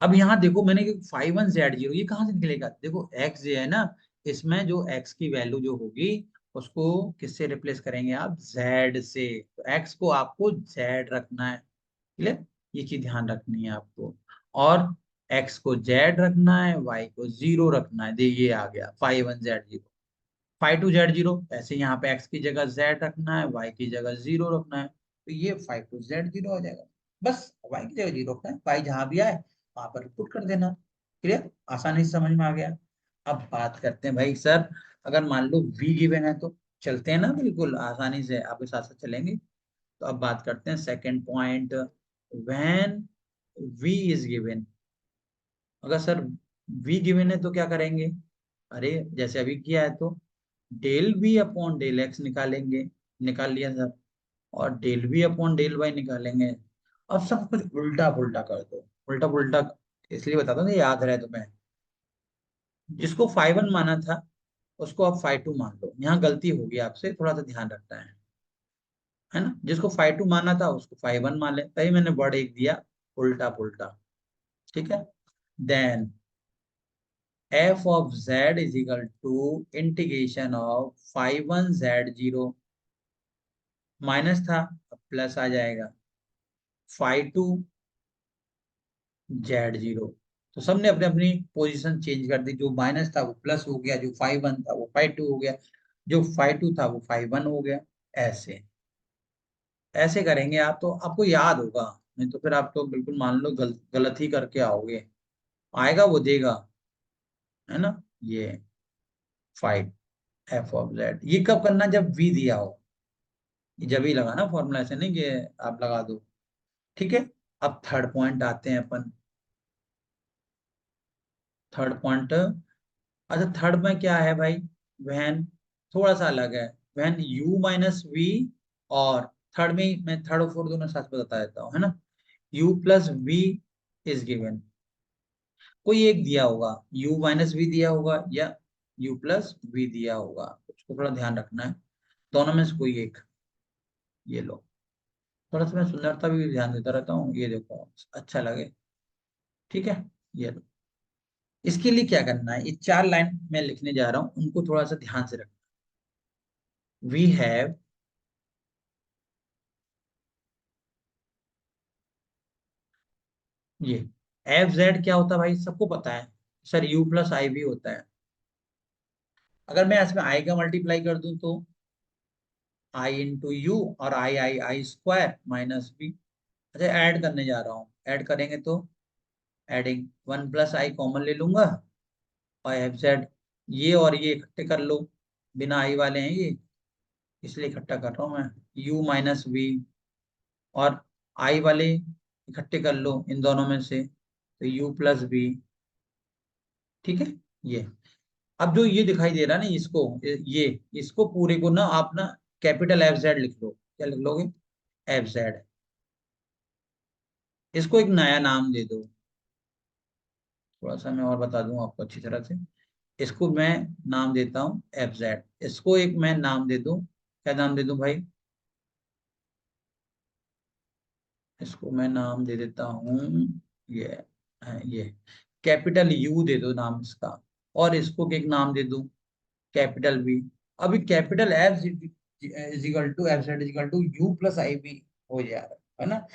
अब यहाँ देखो मैंने फाइव वन जेड जीरो, ये कहाँ से निकलेगा, देखो एक्स जो है ना, इसमें जो एक्स की वैल्यू जो होगी उसको किससे रिप्लेस करेंगे आप, जेड से। तो एक्स को आपको जेड रखना है, क्लियर, ये चीज ध्यान रखनी है आपको। और एक्स को जेड रखना है, वाई को जीरो रखना है। देखिए ये आ गया five one z zero, five two z zero. ऐसे यहाँ पे एक्स की जगह जेड रखना है, वाई की जगह जीरो रखना है, तो ये फाइव टू जेड जीरो हो जाएगा। बस वाई की जगह जीरो रखना है, वाई जहां भी आए वहां पर पुट कर देना। क्लियर, आसानी से समझ में आ गया। अब बात करते हैं भाई सर, अगर मान लो वी गिवन है तो चलते हैं ना, बिल्कुल आसानी से आपके साथ साथ चलेंगे। तो अब बात करते हैं second point, when v is given. अगर सर v गिवन है तो क्या करेंगे, अरे जैसे अभी किया है तो del v upon del x निकालेंगे, निकाल लिया सर। और del v upon del y निकालेंगे। अब सब कुछ उल्टा पुल्टा कर दो, उल्टा पुल्टा इसलिए बताता हूँ कि याद रहे तुम्हें। जिसको फाइव वन माना था उसको आप फाइव टू मान लो, यहाँ गलती होगी आपसे, थोड़ा सा ध्यान रखना है ना। जिसको फाइव टू माना था उसको फाइव वन मान ले, तभी मैंने वर्ड एक दिया उल्टा पुल्टा, ठीक है। Then f of z is equal to integration of five one z zero, minus था अब प्लस आ जाएगा, फाइव टू जेड जीरो। तो सबने अपने अपनी पोजीशन चेंज कर दी, जो माइनस था वो प्लस हो गया, जो फाइव वन था वो फाइव टू हो गया, जो फाइव टू था वो फाइव वन हो गया। ऐसे ऐसे करेंगे आप तो आपको याद होगा, नहीं तो फिर आप तो बिल्कुल मान लो गलत ही करके आओगे। आएगा वो देगा, है ना। ये फाइव एफ ऑफ जेड, ये कब करना, जब वी दिया हो, जब ही लगाना फॉर्मूला, ऐसे नहीं कि आप लगा दो, ठीक है। अब थर्ड पॉइंट आते हैं अपन, थर्ड पॉइंट। अच्छा थर्ड में क्या है भाई, वैन थोड़ा सा अलग है, वैन u माइनस वी, और थर्ड में मैं थर्ड और फोर्थ दोनों साथ बताता देता हूँ, है ना। u plus v is given, कोई एक दिया होगा, u माइनस वी दिया होगा या u प्लस वी दिया होगा, उसको थोड़ा ध्यान रखना है, दोनों में से कोई एक। ये लो, थोड़ा सा मैं सुंदरता भी ध्यान देता रहता हूँ, ये देखो अच्छा लगे, ठीक है। ये लो, इसके लिए क्या करना है, ये चार लाइन मैं लिखने जा रहा हूँ, उनको थोड़ा सा ध्यान से रखना। वी हैव, ये एफ जेड क्या होता है भाई, सबको पता है सर, यू प्लस आई भी होता है। अगर मैं इसमें आई का मल्टीप्लाई कर दूं तो आई इंटू यू, और आई i i square minus B. अच्छा ऐड करने जा रहा हूँ, ऐड करेंगे तो एडिंग वन प्लस आई कॉमन ले लूंगा, और एफ जेड, ये और ये इकट्ठे कर लो, बिना आई वाले हैं ये, इसलिए इकट्ठा कर रहा हूँ मैं, यू माइनस वी, और आई वाले इकट्ठे कर लो इन दोनों में से, तो यू प्लस बी, ठीक है। ये अब जो ये दिखाई दे रहा है ना इसको, ये इसको पूरे को ना आप ना कैपिटल एफ जेड लिख लो, क्या लिख लोगे, एफ जेड। इसको एक नया नाम दे दो, थोड़ा सा मैं और बता दूं आपको अच्छी तरह से। इसको मैं नाम देता हूं एफ जेड। इसको एक मैं नाम दे दूं, क्या नाम दे दूं भाई? इसको मैं नाम दे देता हूं, ये ये कैपिटल यू दे दो नाम इसका। और इसको एक नाम दे दूं कैपिटल बी। अभी capital F is equal to f Z is equal to you plus i B हो जा रहा है ना।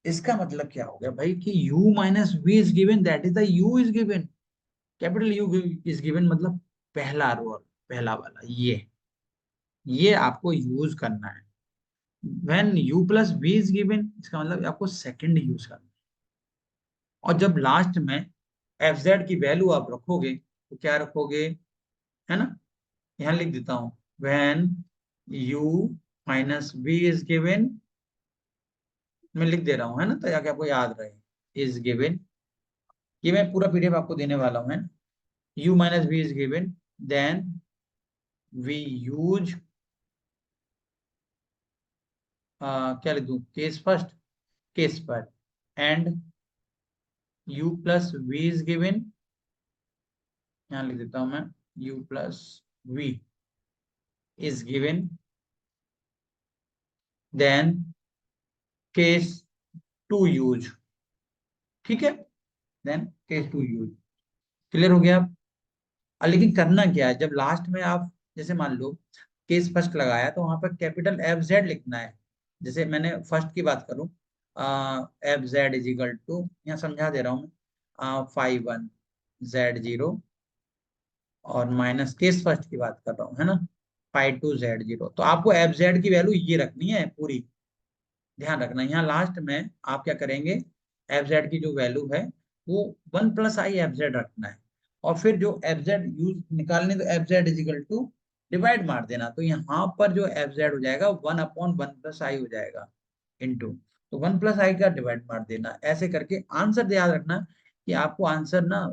इसका मतलब क्या हो गया भाई कि u minus v is given, that is the u is given, capital u is given, मतलब पहला रोल, पहला वाला ये आपको यूज करना है। When u plus v is given, इसका मतलब आपको सेकंड यूज करना है। और जब लास्ट में एफ जेड की वैल्यू आप रखोगे तो क्या रखोगे, है ना? यहां लिख देता हूं, when u minus v is given, मैं लिख दे रहा हूं है ना, तो ताकि आपको याद रहे, इज गिवन। ये मैं पूरा पीडीएफ आपको देने वाला हूं, है ना। u minus v is given, then we use, क्या लिख दूं, केस फर्स्ट, केस पर, and u plus v is given, यहाँ लिख देता हूं मैं, u plus v is given, then case two use, ठीक है, then case two use. Clear हो गया? लेकिन करना क्या है, जब लास्ट में आप, जैसे मान लो केस फर्स्ट लगाया तो वहां पर कैपिटल एफ जेड लिखना है। जैसे मैंने फर्स्ट की बात करूं, f Z is equal to, यहाँ समझा दे रहा हूँ मैं, 5 1 जेड 0, और माइनस केस फर्स्ट की बात कर रहा हूँ, है ना, 5 2 जेड 0। तो आपको एफ जेड की वैल्यू ये रखनी है पूरी, ध्यान रखना। यहाँ लास्ट में आप क्या करेंगे, एफ जेड की जो वैल्यू है वो 1 प्लस आई एफ जेड रखना है। और फिर जो एफ जेड यूज निकालने, तो F Z is equal to divide मार देना, तो यहाँ पर जो एफ जेड हो जाएगा 1/1 प्लस आई हो जाएगा, इनटू, तो 1 प्लस आई का डिवाइड मार देना। ऐसे करके आंसर याद रखना कि आपको आंसर ना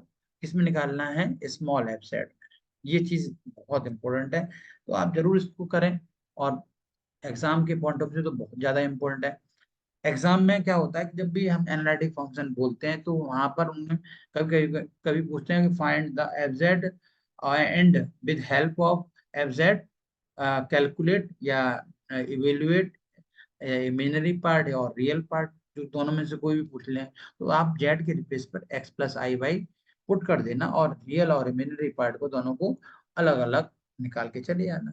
किस में निकालना है, स्मॉल एफ जेड। ये चीज बहुत इंपॉर्टेंट है, तो आप जरूर इसको करें। और एग्जाम के पॉइंट ऑफ व्यू तो बहुत ज्यादा इंपॉर्टेंट है। एग्जाम में क्या होता है कि जब भी हम एनालिटिक फंक्शन बोलते हैं तो वहां पर उन्हें कभी कभी कभी पूछते हैं कि find the F Z, and with help of F Z calculate या इवेल्युएट इमेजिनरी पार्ट और रियल पार्ट, जो दोनों में से कोई भी पूछ लें, तो आप जेड के रिप्लेस पर x plus i Y put कर देना, और रियल और इमेजिनरी पार्ट को दोनों को अलग अलग निकाल के चले आना।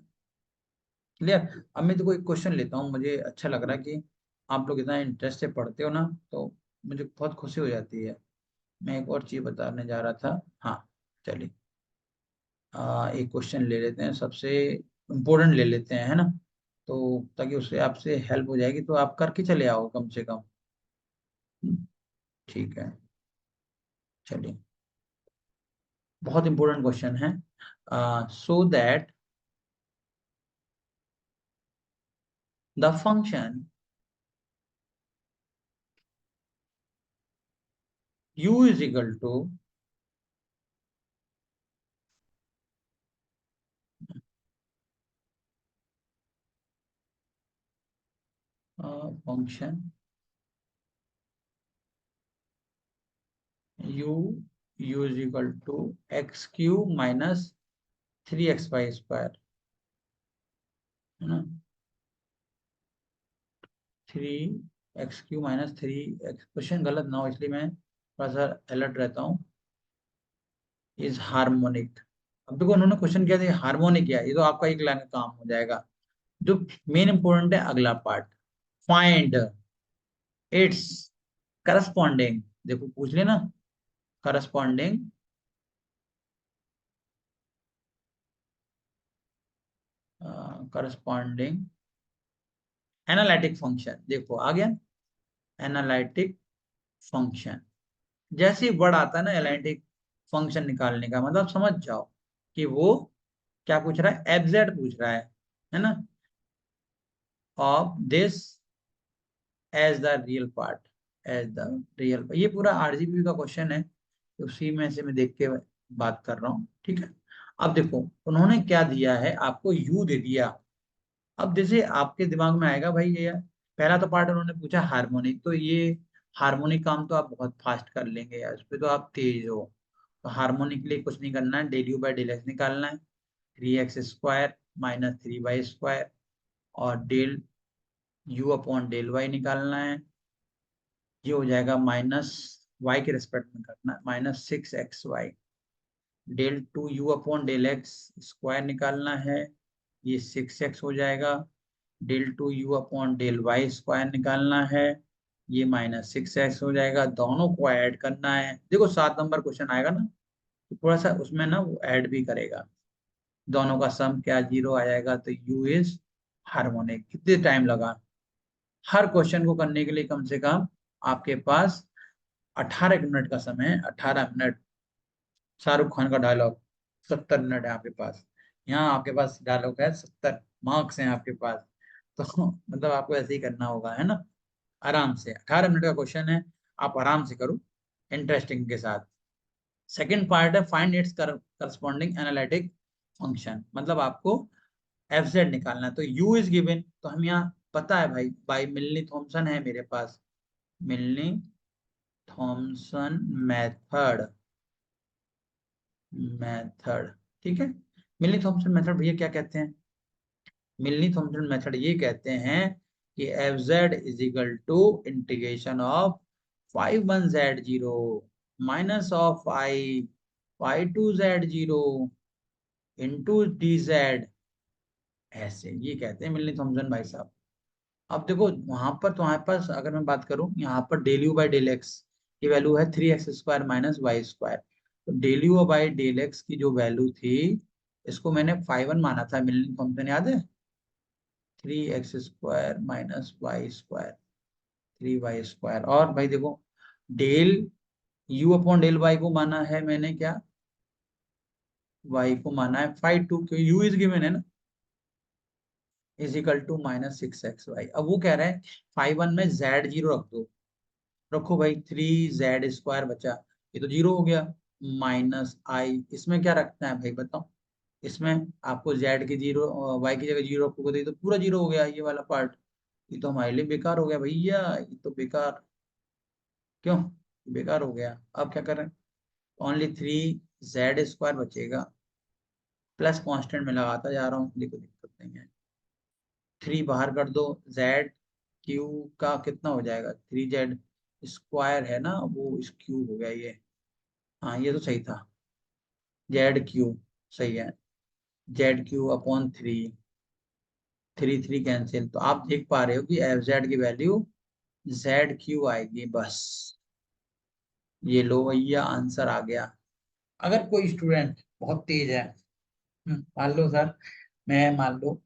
क्लियर? अब मैं तो कोई क्वेश्चन लेता हूँ, मुझे अच्छा लग रहा है कि आप लोग इतना इंटरेस्ट से पढ़ते हो ना, तो मुझे बहुत खुशी हो जाती है। मैं एक और चीज बताने जा रहा था, हाँ, चलिए, एक क्वेश्चन ले लेते हैं, सबसे इम्पोर्टेंट ले लेते हैं, है ना, तो ताकि उससे आपसे हेल्प हो जाएगी, तो आप करके चले आओ कम से कम। हम्म, ठीक है, चलिए, बहुत इंपॉर्टेंट क्वेश्चन है। So that the function u is equal to function u u is equal to x cube minus 3x² है ना, 3x³ - 3x, क्वेश्चन गलत ना हो इसलिए मैं थोड़ा सा अलर्ट रहता हूँ, इज हार्मोनिक। अब देखो उन्होंने क्वेश्चन किया था हार्मोनिक, किया, ये तो आपका एक लाइन का काम हो जाएगा। जो मेन इंपोर्टेंट है अगला पार्ट, फाइंड इट्स करस्पॉन्डिंग, देखो पूछ लेना, करस्पॉन्डिंग करस्पॉन्डिंग एनालिटिक फंक्शन, देखो आ गया एनालिटिक फंक्शन। जैसे ही वर्ड आता है ना एनालिटिक फंक्शन निकालने का, मतलब समझ जाओ कि वो क्या पूछ रहा है, एफजेड पूछ रहा है ना, of this as the real part, as the real, ये पूरा आरजीबी का क्वेश्चन है, तो उसी में से मैं देख के बात कर रहा हूँ, ठीक है। अब देखो उन्होंने क्या दिया है आपको, यू दे दिया। अब जैसे आपके दिमाग में आएगा भाई ये यार, पहला तो पार्ट उन्होंने पूछा हार्मोनिक, तो ये हार्मोनिक काम तो आप बहुत फास्ट कर लेंगे यार, उस पर तो आप तेज हो। तो हार्मोनिकली कुछ नहीं करना है, del u by del x निकालना है, 3x² माइनस 3y² और del u upon del y निकालना है। ये हो जाएगा माइनस वाई के रिस्पेक्ट में करना है, -6xy। Del 2u upon del x square निकालना है, ये 6x हो जाएगा। Del 2u upon del y square निकालना है, ये -6x हो जाएगा। दोनों को ऐड करना है। देखो 7 नंबर क्वेश्चन आएगा ना, तो थोड़ा सा उसमें ना वो ऐड भी करेगा। दोनों का सम क्या 0 आ जाएगा, तो u इज हार्मोनिक। कितने टाइम लगा हर क्वेश्चन को करने के लिए? कम से कम आपके पास 18 मिनट का समय है, 18 मिनट। शाहरुख खान का डायलॉग 70 मिनट है आपके पास, यहाँ आपके पास डायलॉग है 70 मार्क्स हैं आपके पास। तो मतलब आपको ऐसे ही करना होगा, है ना। आराम से 18 मिनट का क्वेश्चन है, आप आराम से करो इंटरेस्टिंग के साथ। सेकंड पार्ट है find its corresponding analytic function, मतलब आपको एफ जेड निकालना है। तो यू इज गिवन, तो हम यहाँ पता है भाई, बाई मिलनी थॉमसन है मेरे पास, मिलनी थॉमसन मेथड। मेथड ठीक है। मिलनी थॉमसन मेथड भैया क्या कहते हैं? मिलनी थॉमसन मेथड ये कहते हैं कि f Z is equal to integration of 5 1 z0 minus of I 5 2 z0 into d z. ऐसे ये कहते हैं मिलनी थॉमसन भाई साहब। अब देखो वहां पर तुम्हारे पास अगर मैं बात करूं, यहाँ पर del u by del x की वैल्यू है 3x² माइनस y²। तो del u by del x की जो वैल्यू थी, इसको मैंने 5 1 माना था, मिलनी फंक्शन याद है, 3x² माइनस y², 3y²। और भाई देखो del u upon del y को माना है मैंने क्या, y को माना है 5 2, क्योंकि u इज गिवन है ना, इज इक्वल टू -6xy। अब वो कह रहे हैं 5 1 में z0 रख दो, रखो भाई, 3z² बचा, ये तो 0 हो गया। -i, इसमें क्या रखना है भाई बताओ? इसमें आपको z की 0 y की जगह 0 रखोगे तो ये तो पूरा 0 हो गया, ये वाला पार्ट। ये तो हमारे लिए बेकार हो गया भैया, ये तो बेकार। क्यों बेकार हो गया? अब क्या करें? ओनली 3z² बचेगा, प्लस कांस्टेंट में लगाता जा रहा हूँ, इसलिए कोई दिक्कत नहीं है। 3 बाहर कर दो, z³ का कितना हो जाएगा, 3z² है ना, वो इस क्यूब हो गया ये। हाँ ये तो सही था, z³ सही है, z³ अपॉन 3, 3 कैंसिल। तो आप देख पा रहे हो कि एफ जेड की वैल्यू z³ आएगी बस। ये लो भैया आंसर आ गया। अगर कोई स्टूडेंट बहुत तेज है, मान लो सर, मैं मान लो,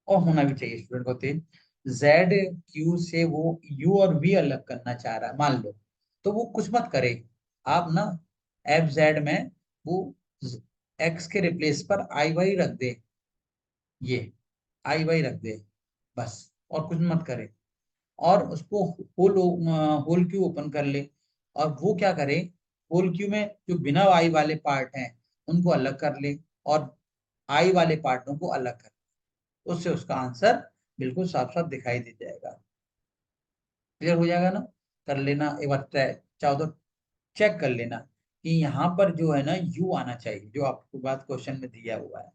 और होना भी चाहिए स्टूडेंट को तेज, z³ से वो u और v अलग करना चाह रहा है मान लो, तो वो कुछ मत करे। आप ना एफ जेड में वो x के रिप्लेस पर आई वाई रख दे, ये आई वाई रख दे बस, और कुछ मत करे। और उसको होल होल क्यू ओपन कर ले, और वो क्या करे, होल क्यू में जो बिना आई वाले पार्ट हैं उनको अलग कर ले, और आई वाले पार्टों को अलग कर ले। उससे उसका आंसर बिल्कुल साफ साफ दिखाई दे जाएगा। क्लियर हो जाएगा ना? कर लेना एक बार ट्राई, चाहो तो चेक कर लेना कि यहाँ पर जो है ना यू आना चाहिए, जो आपको बात क्वेश्चन में दिया हुआ है,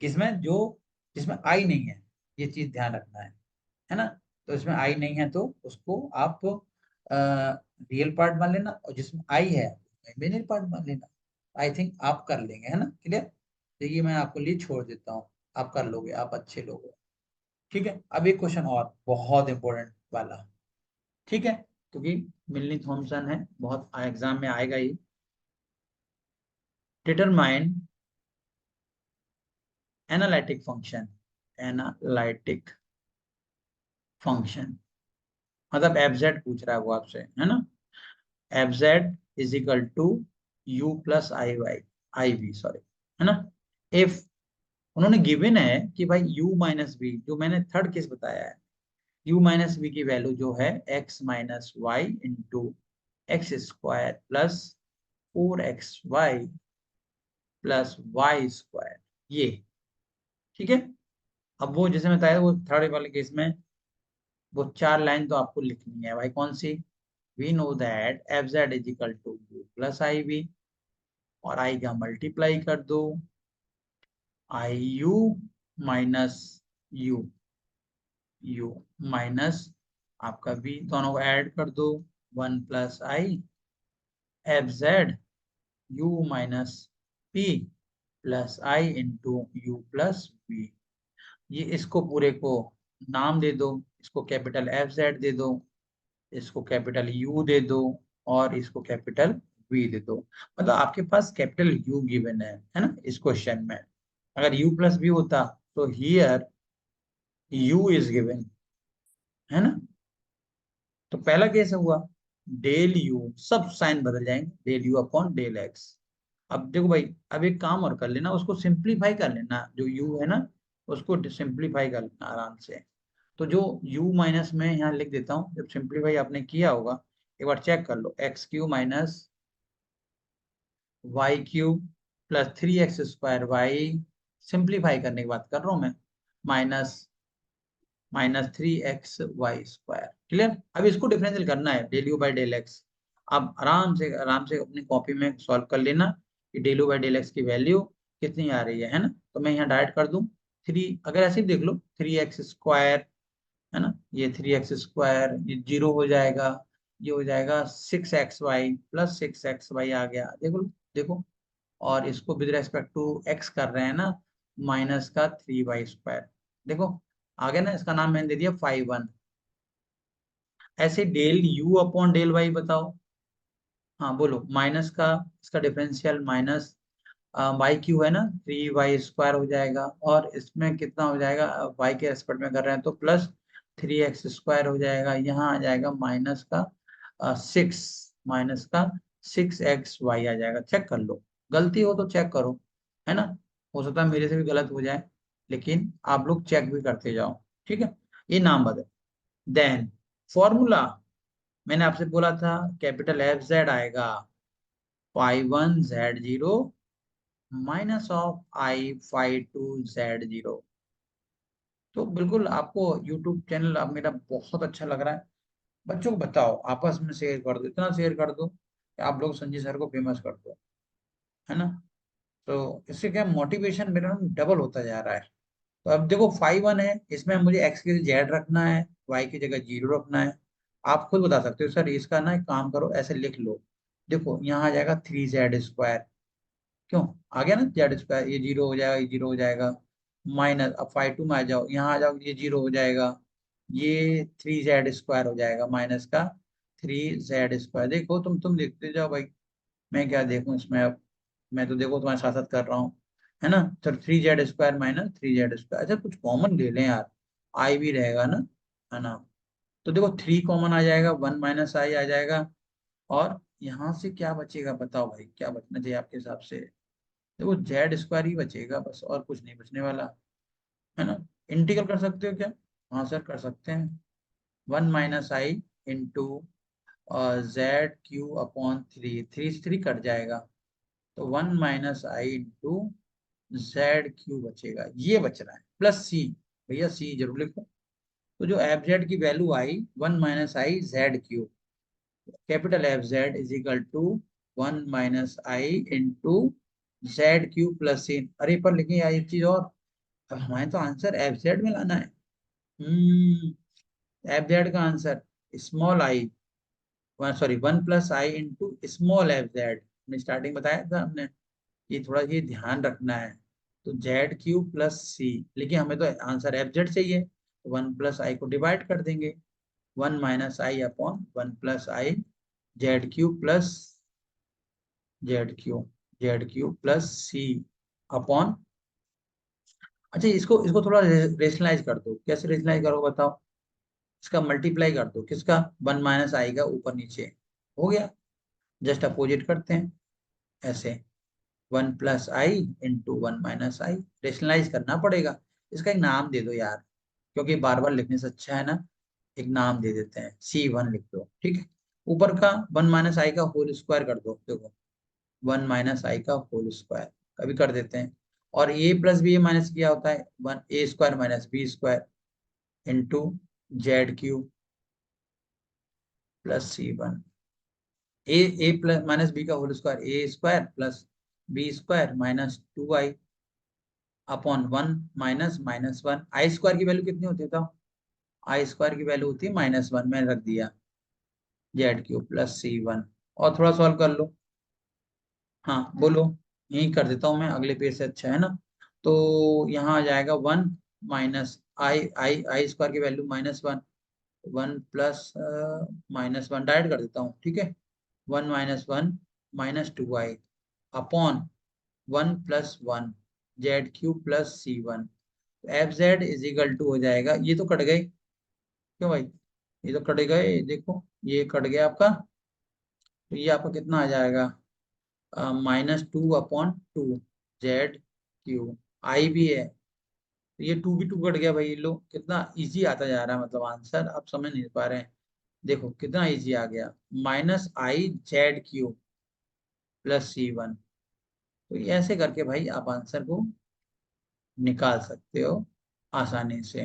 किसमें जो, जिसमें आई नहीं है, ये चीज ध्यान रखना है ना। तो इसमें आई नहीं है तो उसको आप रियल पार्ट मान लेना, और जिसमें आई है इमेजिनरी पार्ट मान लेना। आई थिंक आप कर लेंगे, है ना, क्लियर। तो ये मैं आपको लिए छोड़ देता हूँ, आप कर लोगे, आप अच्छे लोग हो। ठीक है, अब एक क्वेश्चन और बहुत इंपॉर्टेंट वाला, ठीक है, क्योंकि मिलनी थॉमसन है, बहुत एग्जाम में आएगा ही। Determine analytic function, analytic function, मतलब एफ जेड पूछ रहा है वो आपसे, है ना। F Z is equal to you plus i y, i v sorry, है ना। इफ उन्होंने गिवन है कि भाई u माइनस बी, जो मैंने थर्ड केस बताया है, u माइनस बी की वैल्यू जो है x minus y into x² plus 4xy plus y², ये ठीक है। अब वो जैसे मैं बताया, वो थर्ड वाले केस में वो 4 लाइन तो आपको लिखनी है भाई, कौन सी? We know that F Z is equal to you plus I V, और आई का मल्टीप्लाई कर दो, I U minus U, U minus आपका बी, दोनों को ऐड कर दो, 1 + i F Z U minus P plus I into U plus B. ये इसको पूरे को नाम दे दो, इसको कैपिटल एफ जेड दे दो, इसको कैपिटल यू दे दो, और इसको कैपिटल वी दे दो। मतलब आपके पास कैपिटल यू गिवन है ना इस क्वेश्चन में। अगर यू प्लस बी होता तो हियर यू इज गिवन, है ना। तो पहला केस हुआ डेल यू, सब साइन बदल जाएंगे, del u upon del x. अब देखो भाई, अब एक काम और कर लेना, उसको सिंप्लीफाई कर लेना, जो u है ना उसको सिंप्लीफाई कर लेना आराम से। तो जो u माइनस में यहाँ लिख देता हूँ, जब सिंप्लीफाई आपने किया होगा एक बार चेक कर लो, x³ minus y³ plus 3x² simplify करने की बात कर रहा हूँ मैं, माइनस -3xy²। क्लियर। अब इसको डिफरेंशियल करना है, del u by del x. अब आराम से अपनी कॉपी में सॉल्व कर लेना कि del u by del x की वैल्यू कितनी आ रही है ना। तो मैं यहाँ डायरेक्ट कर दूं 3, अगर ऐसे ही देख लो 3x², है ना, ये 3x², ये 0 हो जाएगा, ये हो जाएगा 6xy प्लस 6xy आ गया, देखो देखो। और इसको विद रेस्पेक्ट टू एक्स कर रहे हैं ना, माइनस का 3y², देखो आ गया ना। इसका नाम मैंने दे दिया 5 1। ऐसे del u upon del y बताओ। हाँ बोलो, माइनस का इसका डिफरेंशियल माइनस y³ है ना, 3y² हो जाएगा, और इसमें कितना हो जाएगा, y के रेस्पेक्ट में कर रहे हैं तो प्लस 3x² हो जाएगा, यहाँ आ जाएगा माइनस का 6 आ जाएगा। चेक कर लो, गलती हो तो चेक करो, है ना। हो सकता है मेरे से भी गलत हो जाए, लेकिन आप लोग चेक भी करते जाओ, ठीक है। ये नाम बदल। देन फॉर्मूला, मैंने आपसे बोला था कैपिटल एफ जेड आएगा phi1 z0 minus of i phi2 z0। तो बिल्कुल आपको यूट्यूब चैनल अब मेरा बहुत अच्छा लग रहा है। बच्चों को बताओ, आपस में शेयर कर दो, इतना शेयर कर दो कि आप लोग संजय सर को फेमस कर दो, है ना। तो इससे क्या मोटिवेशन मेरा डबल होता जा रहा है। तो अब देखो 5 1 है, इसमें मुझे एक्स की जगह जेड रखना है, वाई की जगह 0 रखना है। आप खुद बता सकते हो सर, इसका ना एक काम करो, ऐसे लिख लो। देखो यहाँ आ जाएगा 3z², क्यों आ गया ना z², ये 0 हो जाएगा, ये 0 हो जाएगा, माइनस अब 5 2 में आ जाओ, यहाँ आ जाओ, ये 0 हो जाएगा, ये 3z² हो जाएगा, माइनस का 3z²। देखो तुम देखते जाओ भाई, मैं क्या देखूं इसमें अब, मैं तो देखो तुम्हारे साथ साथ कर रहा हूँ, है ना। तो 3z² माइनस 3z², अच्छा कुछ कॉमन ले लें यार, आई भी रहेगा ना, है ना। तो देखो 3 कॉमन आ जाएगा, 1 माइनस आई आ जाएगा, और यहाँ से क्या बचेगा बताओ भाई, क्या बचना चाहिए आपके हिसाब से। देखो z² ही बचेगा बस, और कुछ नहीं बचने वाला, है ना। इंटीग्रल कर सकते हो क्या? हाँ सर कर सकते हैं, 1 minus I into z³ upon 3, 3 से 3 कट जाएगा, तो 1 माइनस आई इंटू z³ बचेगा, ये बच रहा है, प्लस सी, भैया सी जरूर लिखो। तो जो एफ जेड की value I 1 minus I z³, capital F Z is equal to 1 minus I into z³ plus C. अरे पर लेकिन यार एक चीज और, अब हमारे तो आंसर एफ जेड में लाना है। एफ जेड का answer small I, sorry 1 + i into small F Z, हमने स्टार्टिंग बताया था हमने, ये थोड़ा ये ध्यान रखना है। तो z³ प्लस सी, लेकिन हमें तो आंसर एफ जेड चाहिए, तो 1 + i को डिवाइड कर देंगे, 1 minus i upon 1 + i z³ plus z³ plus c upon. अच्छा इसको इसको थोड़ा रेशनलाइज कर दो, कैसे रेशनलाइज करो बताओ। इसका मल्टीप्लाई कर दो, किसका, 1 माइनस आई का, ऊपर नीचे हो गया, जस्ट अपोजिट करते हैं ऐसे, 1 + i इंटू 1 - i, रेशनलाइज करना पड़ेगा। इसका एक नाम दे दो यार, क्योंकि बार बार लिखने से अच्छा है ना, एक नाम दे देते हैं, C1 लिख दो, ठीक है। ऊपर का 1 माइनस आई का होल स्क्वायर कर दो, देखो 1 माइनस आई का होल स्क्वायर कभी कर देते हैं, और a प्लस बी माइनस क्या होता है, 1 a² minus b² into z³ plus C1, a plus minus b का whole square a² plus b square minus 2i upon 1 minus minus 1। I square की वैल्यू कितनी होती है तो आई स्क्वायर की वैल्यू होती है -1, मैंने रख दिया जेड क्यूब प्लस C1। और थोड़ा सॉल्व कर लो। हाँ बोलो। यही कर देता हूँ मैं, अगले पेज से अच्छा है ना। तो यहाँ आ जाएगा 1 minus i i i square की वैल्यू -1, 1 प्लस -1 डायरेक्ट कर देता हूँ, ठीक है। 1 -1 -2i upon 1 plus 1 z cube plus C1। F Z is equal to हो जाएगा, ये तो कट गए क्यों भाई, ये तो कट गए, देखो ये कट गया आपका। तो ये आपका कितना आ जाएगा, -2/2 जेड क्यू, आई भी है तो ये 2 भी 2 कट गया भाई। लो कितना इजी आता जा रहा है, मतलब आंसर आप समझ नहीं पा रहे हैं। देखो कितना इजी आ गया, -i Z Q plus C1। तो ये ऐसे करके भाई आप आंसर को निकाल सकते हो आसानी से।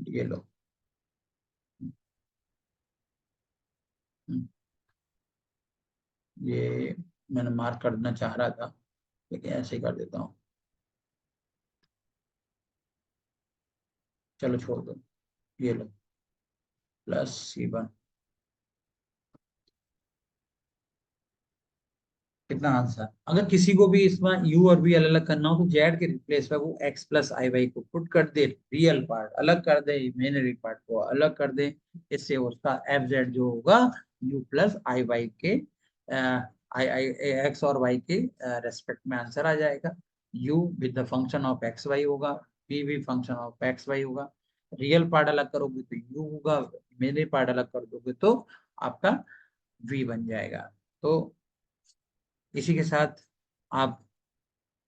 ये लो। ये मैंने मार्क करना चाह रहा था लेकिन ऐसे ही कर देता हूँ, चलो छोड़ दो। ये लो प्लस C1। कितना आंसर, अगर किसी को भी इसमें यू और वी अलग अलग करना हो तो जेड के रिप्लेस पे वो एक्स प्लस आई वाई को पुट कर दे, रियल पार्ट अलग कर दे, इमेजिनरी पार्ट को अलग कर दे। इससे उसका एफ जेड जो होगा यू प्लस आई वाई के आई आई एक्स और वाई के रेस्पेक्ट में आंसर आ जाएगा। U with the function of x y होगा, वी भी फंक्शन ऑफ एक्स वाई होगा। रियल पार्ट अलग करोगे तो यू होगा, इमेजिनरी पार्ट अलग कर दोगे तो आपका वी बन जाएगा। तो इसी के साथ आप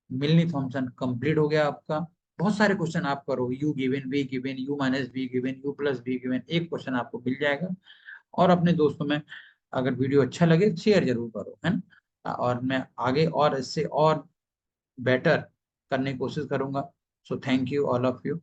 मिलनी फंक्शन कंप्लीट हो गया आपका। बहुत सारे क्वेश्चन आप करो, u given, v given, u minus v given, u plus v given, एक क्वेश्चन आपको मिल जाएगा। और अपने दोस्तों में अगर वीडियो अच्छा लगे शेयर जरूर करो, है ना। और मैं आगे और इससे और बेटर करने की कोशिश करूंगा। So thank you all of you.